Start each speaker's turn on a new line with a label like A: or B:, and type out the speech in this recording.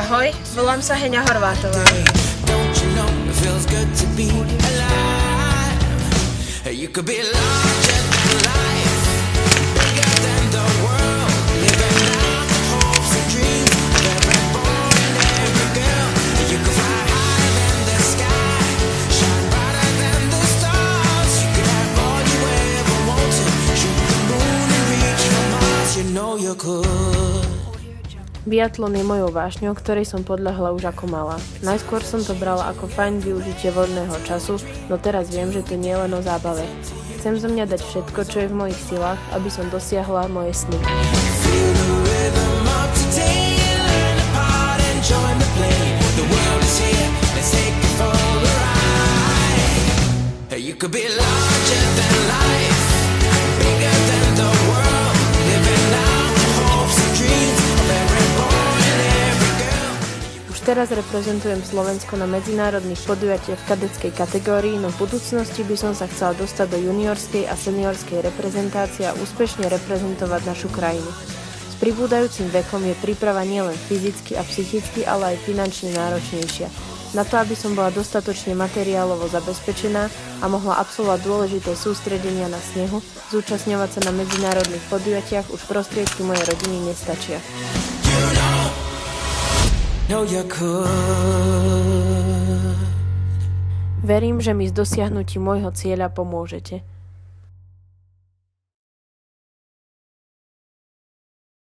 A: Ahoj, volám sa Heňa Horvátová.
B: Don't you know it feels good to be alive? You could be larger than life, bigger than the world, living out the hopes and dreams of every boy and every girl. You could fly higher than the sky, shine brighter than the stars. You could have all you ever wanted, shoot the moon and reach for Mars. You know you could.
C: Biatlon je mojou vášňou, ktorej som podľahla už ako malá. Najskôr som to brala ako fajn využitie voľného času, no teraz viem, že to nie je len o zábave. Chcem zo mňa dať všetko, čo je v mojich silách, aby som dosiahla moje sny.
B: You could be larger than life, bigger than the world, living out the hopes and dreams of every boy and every girl.
C: Už teraz reprezentujem Slovensko na medzinárodných podujatiach v kadeckej kategórii, no v budúcnosti by som sa chcela dostať do juniorskej a seniorskej reprezentácie a úspešne reprezentovať našu krajinu. S pribúdajúcim vekom je príprava nielen fyzicky a psychicky, ale aj finančne náročnejšia. Na to, aby som bola dostatočne materiálovo zabezpečená a mohla absolvovať dôležité sústredenia na snehu, zúčastňovať sa na medzinárodných podujatiach už prostriedky mojej rodiny nestačia. Verím, že mi s dosiahnutím môjho cieľa pomôžete.